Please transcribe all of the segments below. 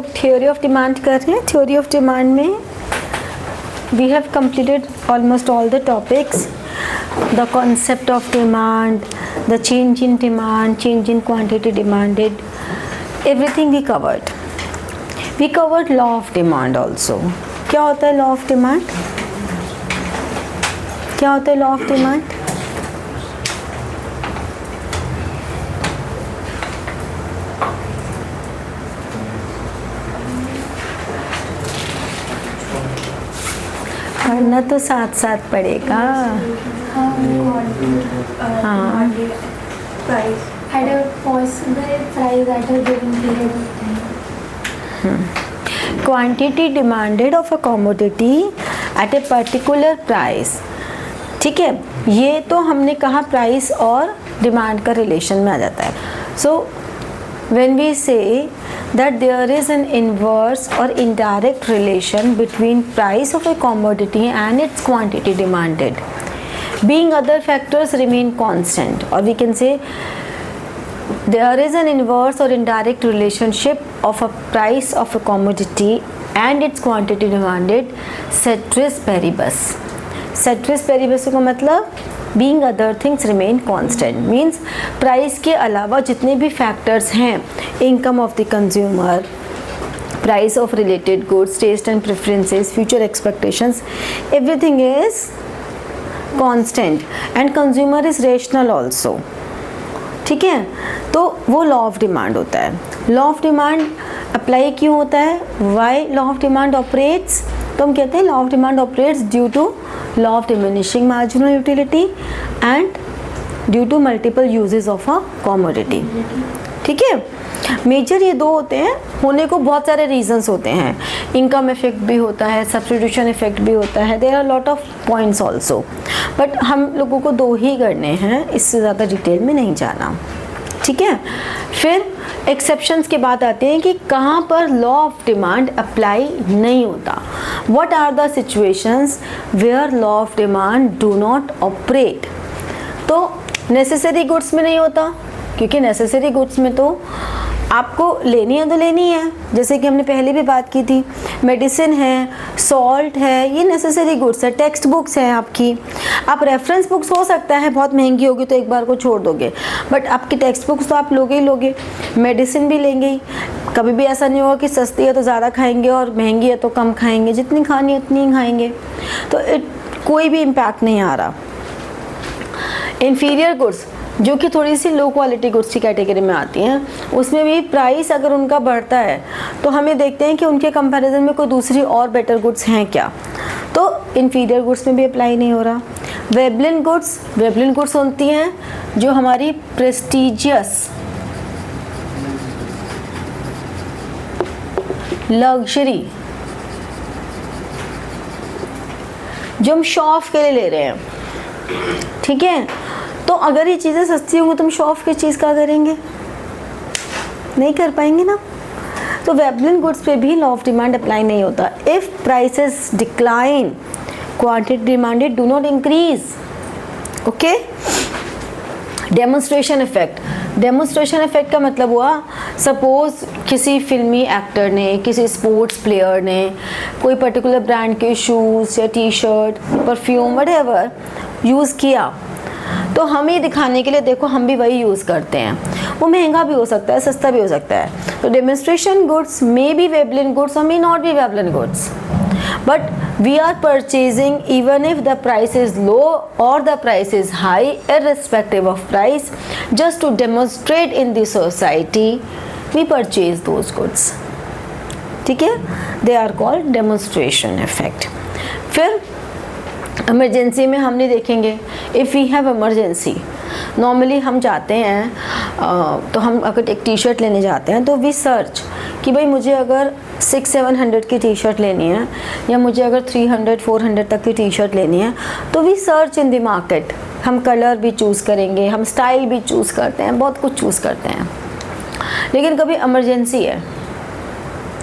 लोग theory of demand कर रहे हैं। थ्योरी ऑफ डिमांड में we have completed almost all the topics, the concept of demand, the change in demand, change in quantity demanded, everything we covered. We covered law of demand also. क्या होता है law of demand? क्या होता है law of demand? पढ़ना तो साथ साथ पड़ेगा। हाँ, quantity demanded of a commodity at a particular price. ठीक है, ये तो हमने कहा प्राइस और डिमांड का रिलेशन में आ जाता है। सो व्हेन वी से that there is an inverse or indirect relation between price of a commodity and its quantity demanded, being other factors remain constant, or we can say there is an inverse or indirect relationship of a price of a commodity and its quantity demanded, ceteris paribus. ceteris paribus का मतलब being other things remain constant, means price के अलावा जितने भी factors हैं, income of the consumer, price of related goods, taste and preferences, future expectations, everything is constant and consumer is rational also. ठीक है, तो वो लॉ ऑफ डिमांड होता है। लॉ ऑफ डिमांड अप्लाई क्यों होता है? Why law of demand operates? तो हम कहते हैं law of demand operates due to law of diminishing marginal utility and due to multiple uses of a commodity. ठीक है, मेजर ये दो होते हैं, होने को बहुत सारे रीजंस होते हैं। इनकम इफेक्ट भी होता है, सब्स्टिट्यूशन इफेक्ट भी होता है, there are lot of points also, but हम लोगों को दो ही करने हैं, इससे ज़्यादा डिटेल में नहीं जाना। ठीक है, फिर एक्सेप्शंस के बाद आते हैं कि कहाँ पर लॉ ऑफ डिमांड अप्लाई नहीं होता। What are the situations where law of demand do not operate? तो नेसेसरी गुड्स में नहीं होता, क्योंकि नेसेसरी गुड्स में तो आपको लेनी है तो लेनी है, जैसे कि हमने पहले भी बात की थी, मेडिसिन है, सॉल्ट है, ये नेसेसरी गुड्स है। टेक्स्ट बुक्स हैं आपकी, आप रेफरेंस बुक्स हो सकता है बहुत महंगी होगी तो एक बार को छोड़ दोगे, बट आपकी टेक्स्ट बुक्स तो आप लोगे ही लोगे, मेडिसिन भी लेंगे ही। कभी भी ऐसा नहीं होगा कि सस्ती है तो ज़्यादा खाएंगे और महंगी है तो कम खाएंगे, जितनी खानी है उतनी ही खाएंगे, तो कोई भी इम्पैक्ट नहीं आ रहा। इन्फीरियर गुड्स जो कि थोड़ी सी लो क्वालिटी गुड्स की कैटेगरी में आती हैं, उसमें भी प्राइस अगर उनका बढ़ता है तो हमें देखते हैं कि उनके कंपैरिजन में कोई दूसरी और बेटर गुड्स हैं क्या, तो इन्फीरियर गुड्स में भी अप्लाई नहीं हो रहा। वेबलिन गुड्स होती हैं जो हमारी प्रेस्टीजियस, लग्जरी, जो हम शो ऑफ के लिए ले रहे हैं। ठीक है, तो अगर ये चीज़ें सस्ती होंगी तो हम शो ऑफ की चीज़ क्या करेंगे? नहीं कर पाएंगे ना। तो वेबलिन गुड्स पे भी लॉ ऑफ डिमांड अप्लाई नहीं होता। If prices decline, quantity demanded do not increase. Okay, demonstration effect का मतलब हुआ, सपोज किसी फिल्मी एक्टर ने, किसी स्पोर्ट्स प्लेयर ने कोई पर्टिकुलर ब्रांड के शूज़ या T shirt, perfume, whatever use किया, तो हम ये दिखाने के लिए देखो हम भी वही यूज़ करते हैं। वो महंगा भी हो सकता है, सस्ता भी हो सकता है। तो डेमोन्स्ट्रेशन गुड्स मे बी वेबलिन गुड्स और मे नॉट बी वेबलिन goods, but we are purchasing even if the price is low or the price is high, irrespective of price, just to demonstrate in the society we purchase those goods. ठीक है, they are called demonstration effect. फिर emergency में हमने देखेंगे, if we have emergency, normally हम जाते हैं तो हम अगर एक टी शर्ट लेने जाते हैं तो वी सर्च कि भाई मुझे अगर 600-700 की टी शर्ट लेनी है या मुझे अगर 300-400 तक की टी शर्ट लेनी है, तो we search in the market. हम कलर भी चूज़ करेंगे, हम स्टाइल भी चूज़ करते हैं, बहुत कुछ चूज़ करते हैं। लेकिन कभी इमरजेंसी है,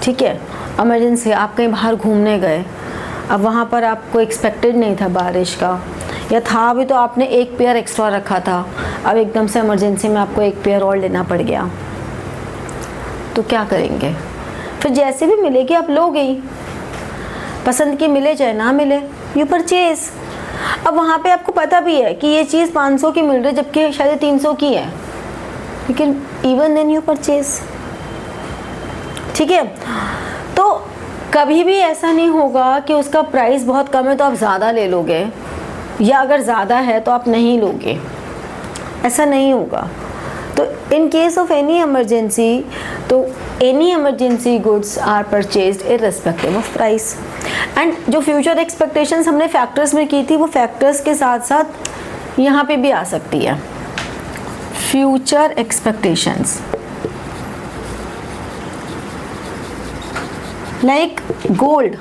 ठीक है, इमरजेंसी, आप कहीं बाहर घूमने गए, अब वहाँ पर आपको एक्सपेक्टेड नहीं था बारिश का, या था भी तो आपने एक पेयर एक्स्ट्रा रखा था, अब एकदम से इमरजेंसी में आपको एक पेयर और लेना पड़ गया, तो क्या करेंगे? फिर जैसे भी मिलेगी आप लोगे ही, पसंद की मिले चाहे ना मिले, यू परचेज। अब वहाँ पे आपको पता भी है कि ये चीज़ 500 की मिल रही है जबकि शायद 300 की है, लेकिन इवन देन यू परचेज। ठीक है, तो कभी भी ऐसा नहीं होगा कि उसका प्राइस बहुत कम है तो आप ज़्यादा ले लोगे, या अगर ज़्यादा है तो आप नहीं लोगे, ऐसा नहीं होगा। तो in case of any emergency, तो any emergency goods are purchased irrespective of price. And जो फ्यूचर एक्सपेक्टेशंस हमने फैक्टर्स में की थी, वो फैक्टर्स के साथ साथ यहाँ पे भी आ सकती है। फ्यूचर एक्सपेक्टेशंस लाइक गोल्ड,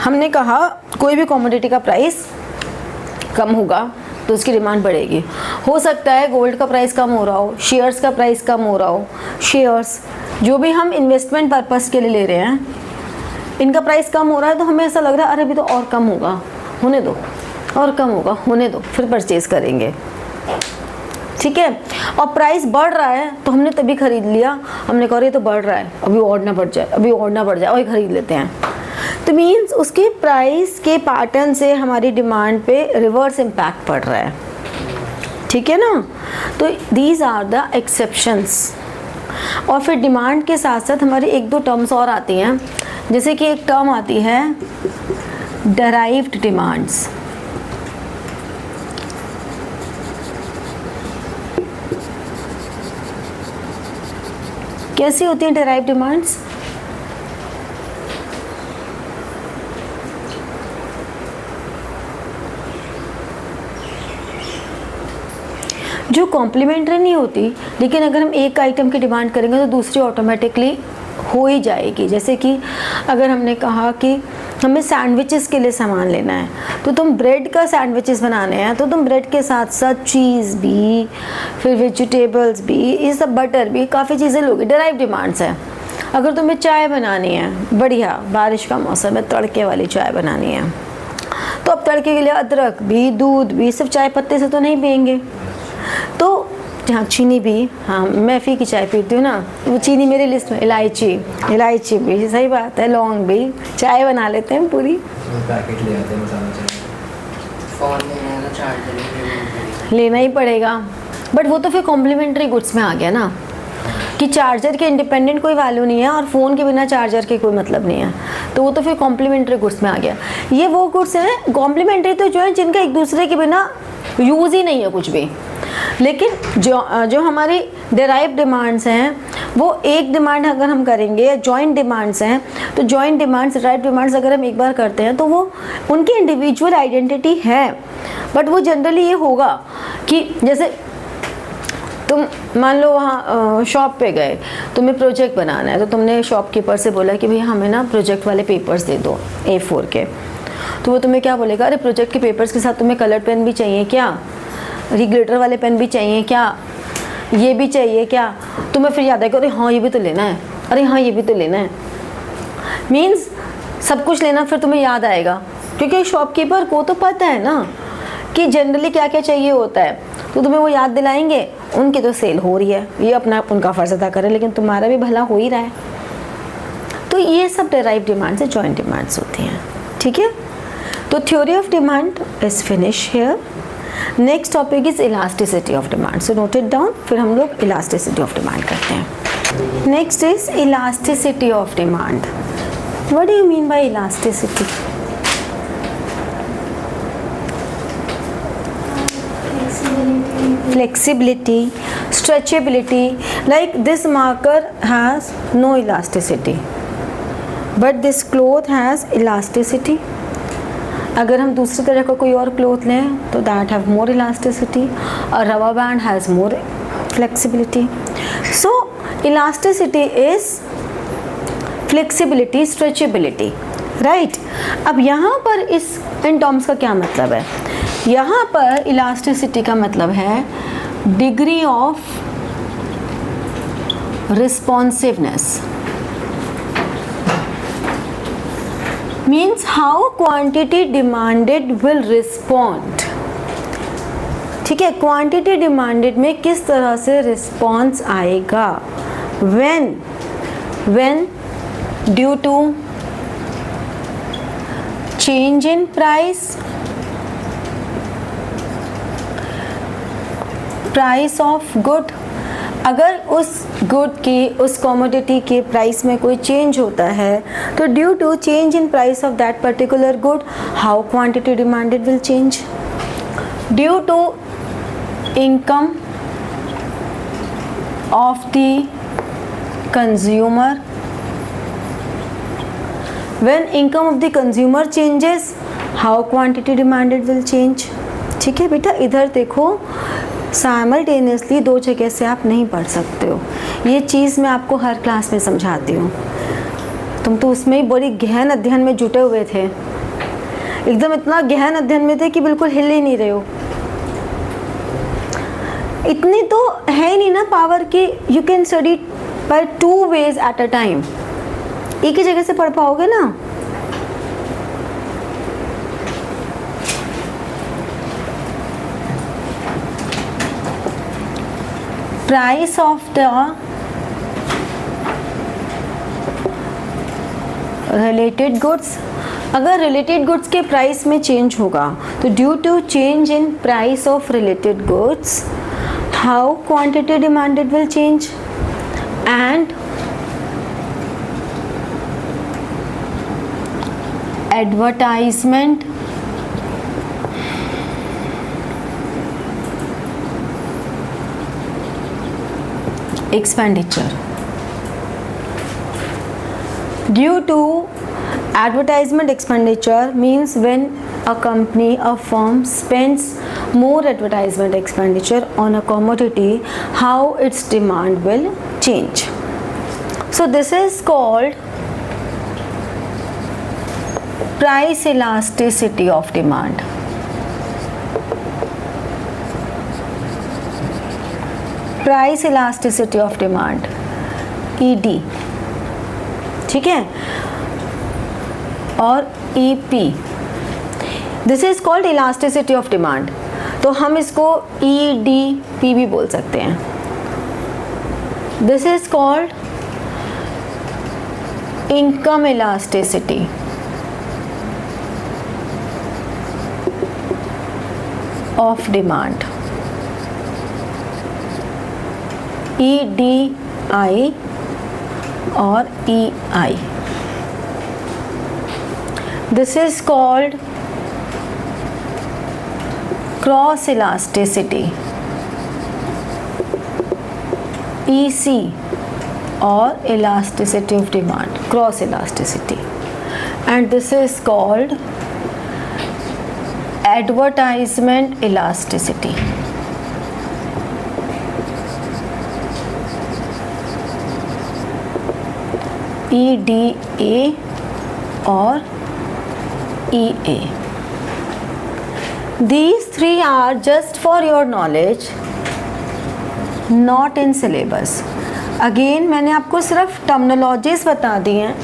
हमने कहा कोई भी कमोडिटी का प्राइस कम होगा तो उसकी डिमांड बढ़ेगी। हो सकता है गोल्ड का प्राइस कम हो रहा हो, शेयर्स का प्राइस कम हो रहा हो, शेयर्स जो भी हम इन्वेस्टमेंट पर्पस के लिए ले रहे हैं, इनका प्राइस कम हो रहा है तो हमें ऐसा लग रहा है अरे अभी तो और कम होगा, होने दो, और कम होगा, होने दो, फिर परचेज करेंगे। ठीक है, और प्राइस बढ़ रहा है तो हमने तभी खरीद लिया, हमने कहा ये तो बढ़ रहा है, अभी और ना बढ़ जाए, अभी और ना बढ़ जाए, वही खरीद लेते हैं। तो मीन्स उसके प्राइस के पैटर्न से हमारी डिमांड पे रिवर्स इम्पैक्ट पड़ रहा है। ठीक है ना, तो दीज आर द एक्सेप्शंस। और फिर डिमांड के साथ साथ हमारी एक दो टर्म्स और आती हैं, जैसे कि एक टर्म आती है डेराइव्ड डिमांड्स। कैसी होती हैं डेराइव्ड डिमांड्स? जो कॉम्प्लीमेंट्री नहीं होती, लेकिन अगर हम एक आइटम की डिमांड करेंगे तो दूसरी ऑटोमेटिकली हो ही जाएगी। जैसे कि अगर हमने कहा कि हमें सैंडविचेस के लिए सामान लेना है, तो तुम ब्रेड का सैंडविचेस बनाने हैं तो तुम ब्रेड के साथ साथ चीज़ भी, फिर वेजिटेबल्स भी, ये सब बटर भी, काफ़ी चीज़ें लोगे, डेराइव डिमांड्स है। अगर तुम्हें चाय बनानी है, बढ़िया बारिश का मौसम है, तड़के वाली चाय बनानी है, तो अब तड़के के लिए अदरक भी, दूध भी, सिर्फ चाय पत्ते से तो नहीं पियेंगे, तो जहाँ चीनी भी, हाँ मैं फी की चाय पीती हूँ ना, वो चीनी मेरी लिस्ट में, इलायची भी, सही बात है, लौंग भी, चाय बना लेते हैं पूरी। पैकेट ले आते हैं मसाला चाय। फ़ोन लेना है तो चार्जर लेना ही पड़ेगा, बट वो तो फिर कॉम्प्लीमेंट्री गुड्स में आ गया ना, कि चार्जर के इंडिपेंडेंट कोई वैल्यू नहीं है और फ़ोन के बिना चार्जर के कोई मतलब नहीं है, तो वो तो फिर कॉम्प्लीमेंट्री गुड्स में आ गया। ये वो गुड्स हैं कॉम्प्लीमेंट्री तो जो है जिनका एक दूसरे के बिना यूज़ ही नहीं है कुछ भी, लेकिन जो हमारी डेराइव डिमांड्स हैं वो एक डिमांड अगर हम करेंगे, जॉइंट डिमांड्स हैं, तो जॉइंट डिमांड्स, डेराइव डिमांड्स अगर हम एक बार करते हैं तो वो उनकी इंडिविजुअल आइडेंटिटी है, बट वो जनरली ये होगा कि जैसे तुम मान लो वहाँ शॉप पे गए, तुम्हें प्रोजेक्ट बनाना है, तो तुमने शॉपकीपर से बोला कि भैया हमें ना प्रोजेक्ट वाले पेपर्स दे दो A4 के, तो वो तुम्हें क्या बोलेगा, अरे प्रोजेक्ट के पेपर्स के साथ तुम्हें कलर पेन भी चाहिए क्या, ग्लिटर वाले पेन भी चाहिए क्या, ये भी चाहिए क्या, तुम्हें फिर याद आएगा अरे हाँ ये भी तो लेना है, अरे हाँ ये भी तो लेना है। मीन्स सब कुछ लेना फिर तुम्हें याद आएगा, क्योंकि शॉपकीपर को तो पता है ना कि जनरली क्या क्या चाहिए होता है, तो तुम्हें वो याद दिलाएंगे। उनकी तो सेल हो रही है, ये अपना उनका फ़र्ज अदा करें, लेकिन तुम्हारा भी भला हो ही रहा है। तो ये सब डेराइव डिमांड्स से जॉइंट डिमांड्स होती हैं। ठीक है, तो theory of demand is finish here. Next topic is elasticity of demand, so note it down, फिर हम लोग इलास्टिसिटी ऑफ डिमांड करते हैं। Next is elasticity of demand. What do you mean by elasticity? Flexibility, stretchability, like this marker has no elasticity, but this cloth has elasticity. अगर हम दूसरी तरह का कोई और क्लोथ लें तो that have more elasticity, और rubber band has more flexibility. So elasticity is flexibility, stretchability, right? अब यहाँ पर इस इन टर्म्स का क्या मतलब है? यहाँ पर इलास्टिसिटी का मतलब है degree of responsiveness, means how quantity demanded will respond ठीक है, क्वांटिटी डिमांडेड में किस तरह से रिस्पॉन्स आएगा? When due to change in price of good. अगर उस गुड की, उस कमोडिटी के प्राइस में कोई चेंज होता है तो due to change in price of that particular good how quantity demanded will change. Due to income of the consumer, when income of the consumer changes how quantity demanded will change. ठीक है बेटा, इधर देखो, simultaneously दो जगह से आप नहीं पढ़ सकते हो। ये चीज़ मैं आपको हर क्लास में समझाती हूँ। तुम तो उसमें ही बड़ी गहन अध्ययन में जुटे हुए थे, एकदम इतना गहन अध्ययन में थे कि बिल्कुल हिल ही नहीं रहे हो। इतनी तो है ही नहीं ना पावर कि you can study by 2 ways at a time. एक ही जगह से पढ़ पाओगे ना। Price of the related goods, अगर रिलेटेड गुड्स के प्राइस में चेंज होगा तो due to change in price of related goods how quantity demanded will change. And advertisement expenditure. Due to advertisement expenditure means when a company, a firm spends more advertisement expenditure on a commodity, how its demand will change. So this is called price elasticity of demand. Price elasticity of demand, ED, ठीक है, और EP, this is called elasticity of demand. तो हम इसको EDP भी बोल सकते हैं। This is called income elasticity of demand, EDI और EI. This is called cross elasticity, EC or elasticity of demand, cross elasticity, and this is called advertisement elasticity. EDA or EA. These three are just for your knowledge, not in syllabus. Again मैंने आपको सिर्फ terminologies बता दी हैं,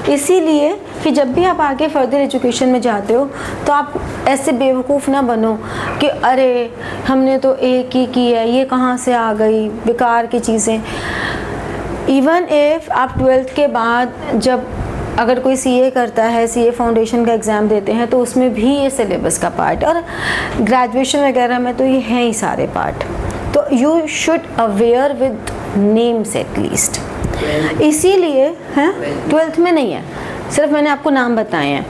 इसीलिए कि जब भी आप आगे फर्दर एजुकेशन में जाते हो तो आप ऐसे बेवकूफ़ ना बनो कि अरे हमने तो एक ही की है, ये कहाँ से आ गई, बेकार की चीज़ें। इवन इफ़ आप 12th के बाद जब अगर कोई CA करता है, CA फाउंडेशन का एग्ज़ाम देते हैं, तो उसमें भी ये सिलेबस का पार्ट, और ग्रेजुएशन वगैरह में तो ये हैं ही सारे पार्ट। तो you should aware with names at least, इसीलिए हैं 12th में नहीं है, सिर्फ मैंने आपको नाम बताए हैं।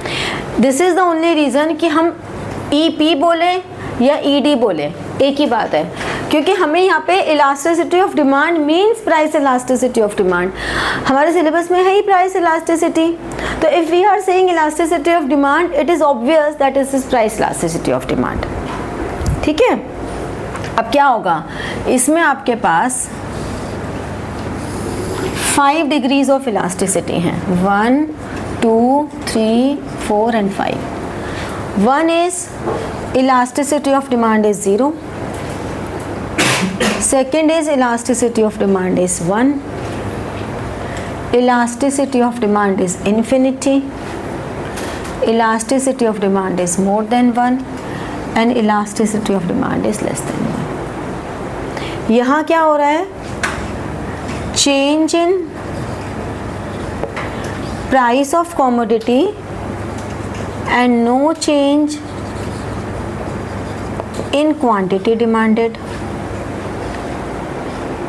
This is the only reason कि हम EP बोलें या ED बोलें, एक ही बात है, क्योंकि हमें यहाँ पे elasticity of demand means price elasticity of demand, हमारे सिलेबस में है ही प्राइस इलास्टिसिटी। तो if we are saying elasticity of demand, it is obvious that is is price elasticity of demand. ठीक है, अब क्या होगा, इसमें आपके पास 5 डिग्रीज ऑफ इलास्टिसिटी हैं, 1, 2, 3, 4 and 5. 1 is elasticity of demand is 0. Second is elasticity of demand is 1. Elasticity of demand is infinity. Elasticity of demand is more than 1. and elasticity of demand is less than 1. यहाँ क्या हो रहा है? Change in price of commodity and no change in quantity demanded.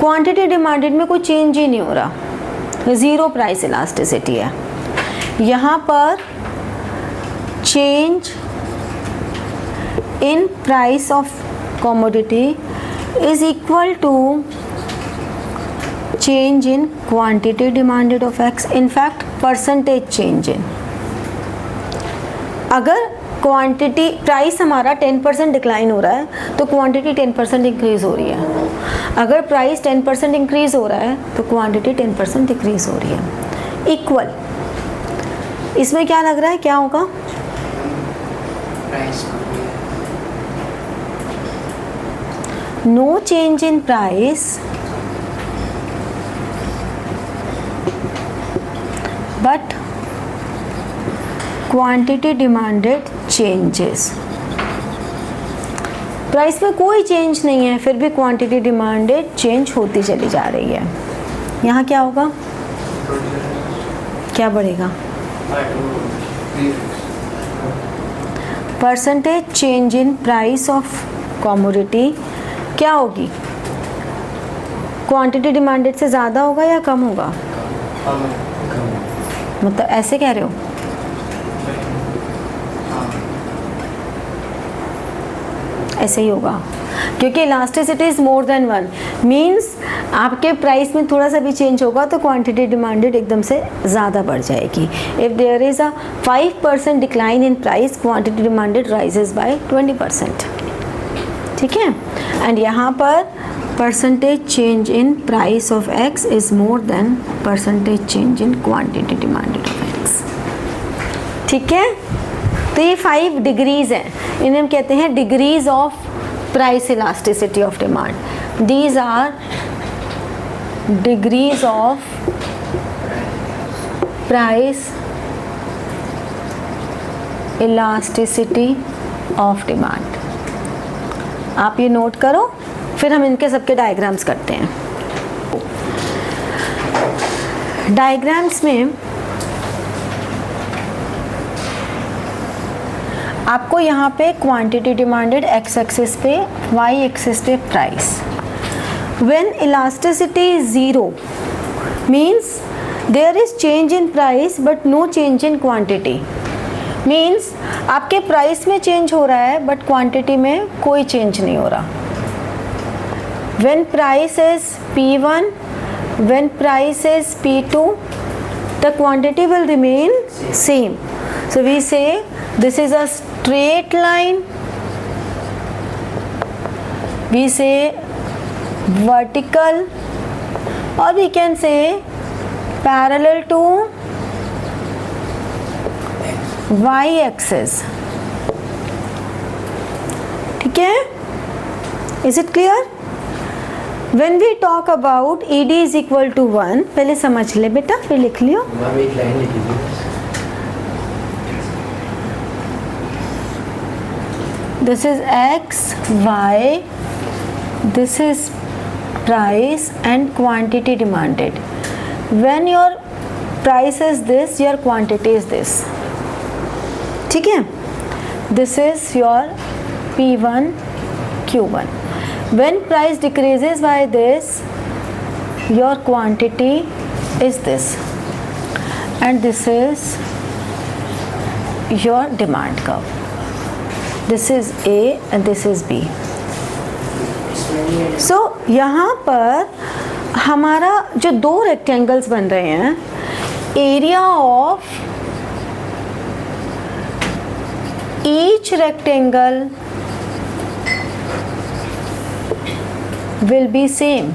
Quantity demanded में कोई change ही नहीं हो रहा, ज़ीरो प्राइस इलास्टिसिटी है. यहाँ पर change in price of commodity is equal to change in quantity demanded of X. In fact percentage change in, अगर quantity price हमारा 10% डिक्लाइन हो रहा है तो क्वांटिटी 10% इंक्रीज हो रही है. अगर प्राइस 10% इंक्रीज हो रहा है तो क्वांटिटी 10% डिक्रीज हो रही है. इक्वल. इसमें क्या लग रहा है, क्या होगा? Price no change in price but quantity demanded changes. Price में कोई चेंज नहीं है, फिर भी क्वांटिटी डिमांडेड चेंज होती चली जा रही है. यहाँ क्या होगा, क्या बढ़ेगा? Percentage change in price of commodity क्या होगी? क्वांटिटी डिमांडेड से ज़्यादा होगा या कम होगा? मतलब ऐसे कह रहे हो? ऐसे ही होगा, क्योंकि elasticity is more then 1 means आपके प्राइस में थोड़ा सा भी चेंज होगा तो क्वांटिटी डिमांडेड एकदम से ज़्यादा बढ़ जाएगी. If there is a 5% decline in price, quantity demanded rises by 20%. ठीक है. एंड यहाँ पर percentage change in price of X is more than percentage change in quantity demanded of X. ठीक है. तो ये 5 डिग्रीज हैं, इन्हें हम कहते हैं degrees of price elasticity of demand. These are degrees of price elasticity of demand. आप ये नोट करो, फिर हम इनके सबके डायग्राम्स करते हैं. डायग्राम्स में आपको यहाँ पे क्वांटिटी डिमांडेड एक्स एक्सिस पे, वाई एक्सिस पे price. When elasticity is 0 means there is change in price but no change in quantity. Means आपके प्राइस में चेंज हो रहा है बट क्वांटिटी में कोई चेंज नहीं हो रहा. When price is P1, when price is P2, the quantity will remain same. So we say this is a straight line, we say vertical, or we can say parallel to y-axis. ठीक है? Is it clear? When we talk about ED is equal to 1, पहले समझ ले बेटा, फिर लिख लियो. Ma'am एक line लिख लीजिए. This is x, y, this is price and quantity demanded. When your price is this, your quantity is this. ठीक है? This is your P1, Q1. When price decreases by this, your quantity is this, and this is your demand curve. This is A and this is B. So यहाँ पर हमारा जो 2 rectangles बन रहे हैं, area of each rectangle will be same.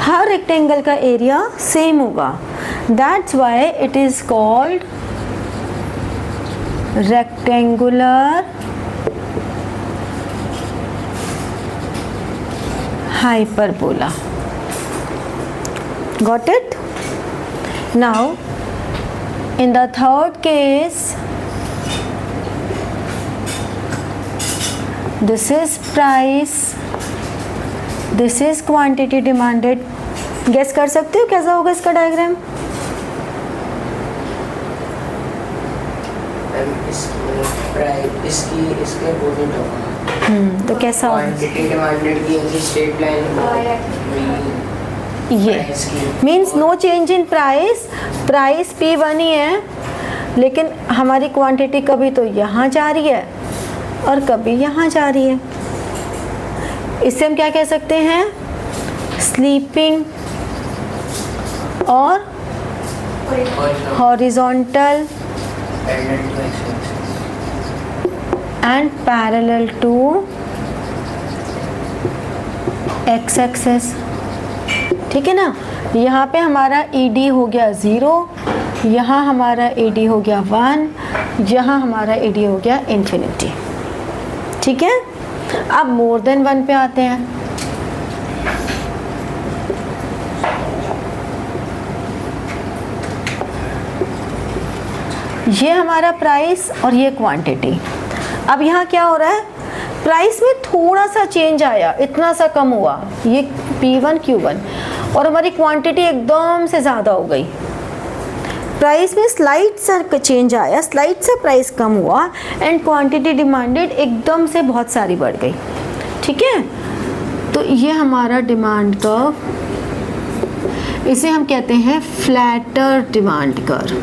हर rectangle का area same होगा. That's why it is called rectangular hyperbola. Got it? Now in the third case this is price, this is quantity demanded. Guess कर सकते हो कैसा होगा इसका diagram? इसके अपोजिट होगा। तो कैसा होगा? क्वांटिटी डिमांडेड की ऐसी स्ट्रेट लाइन ये means no change in price, price P1 ही है, लेकिन हमारी क्वांटिटी कभी तो यहाँ जा रही है और कभी यहाँ जा रही है। इससे हम क्या कह सकते हैं? स्लीपिंग और horizontal and parallel to X axes. ठीक है ना? यहाँ पे हमारा ED हो गया 0, यहाँ हमारा ED हो गया 1, यहाँ हमारा ED हो गया इन्फिनिटी। ठीक है, अब मोर देन 1 पे आते हैं। ये हमारा प्राइस और ये क्वांटिटी। अब यहाँ क्या हो रहा है? प्राइस में थोड़ा सा चेंज आया, इतना सा कम हुआ, ये P1 Q1, और हमारी क्वांटिटी एकदम से ज़्यादा हो गई। प्राइस में स्लाइट सा चेंज आया, स्लाइट सा प्राइस कम हुआ, एंड क्वांटिटी डिमांडेड एकदम से बहुत सारी बढ़ गई। ठीक है, तो ये हमारा डिमांड कर्व, इसे हम कहते हैं फ्लैटर डिमांड कर्व।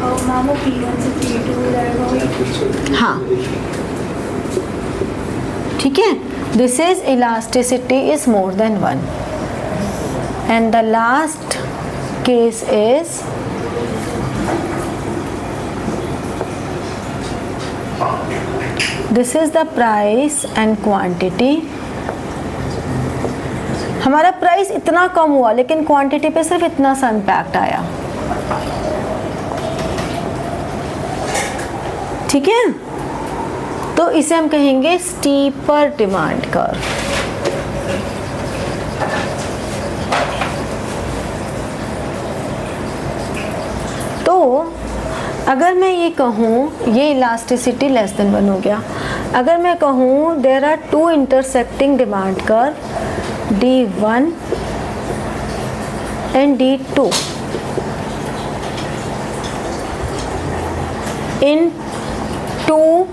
और मामो P1 से P2 हो जाएगा। हाँ, ठीक है, this is elasticity is more then 1 and the last case is this is the price and quantity. हमारा प्राइस इतना कम हुआ लेकिन क्वांटिटी पे सिर्फ इतना सा इम्पैक्ट आया। ठीक है, तो इसे हम कहेंगे स्टीपर डिमांड कर्व। तो अगर मैं ये कहूँ, ये इलास्टिसिटी लेस देन 1 हो गया। अगर मैं कहूँ there are 2 intersecting demand curve D1 and D2 in 2,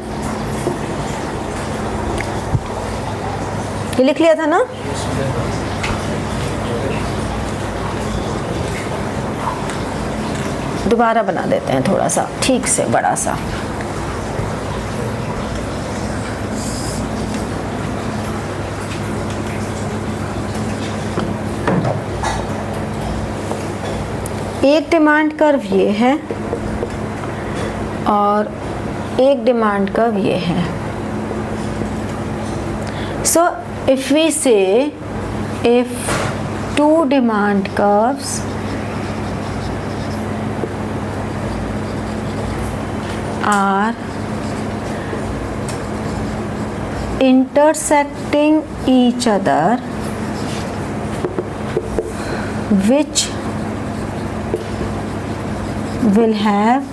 ये लिख लिया था ना? दोबारा बना देते हैं थोड़ा सा ठीक से बड़ा सा। एक डिमांड कर्व ये है और एक डिमांड कर्व ये है। सो इफ वी से if 2 demand curves are intersecting each other, which will have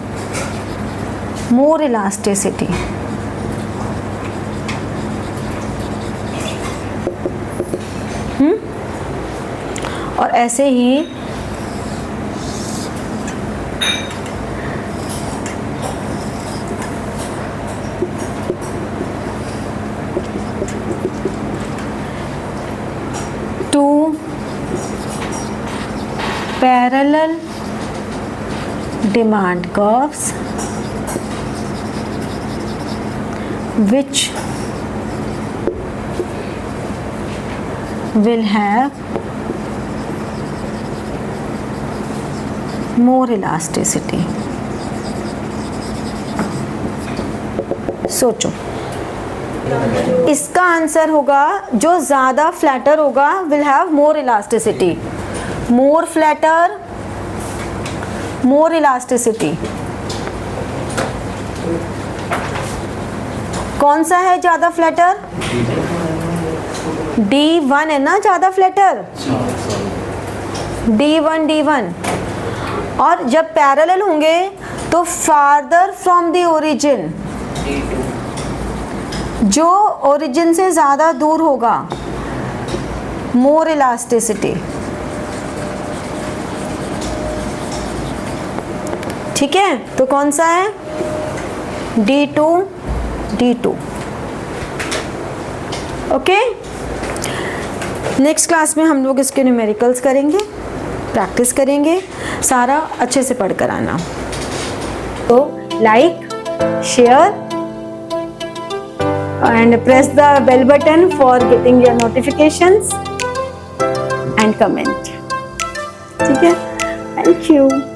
more elasticity. और ऐसे ही parallel demand curves which will have more elasticity. सोचो, इसका आंसर होगा जो ज़्यादा फ्लैटर होगा will have more elasticity. More flatter, more elasticity. कौन सा है ज़्यादा फ्लैटर? D1 है ना ज़्यादा फ्लैटर, D1। और जब पैरेलल होंगे तो फार्दर फ्रॉम द ओरिजिन जो ओरिजिन से ज़्यादा दूर होगा, मोर इलास्टिसिटी। ठीक है, तो कौन सा है? D2 D2। Okay, next class में हम लोग इसके न्यूमेरिकल्स करेंगे, प्रैक्टिस करेंगे, सारा अच्छे से पढ़ कर आना। तो like, share and press the bell button for getting your notifications and comment. ठीक है, thank you.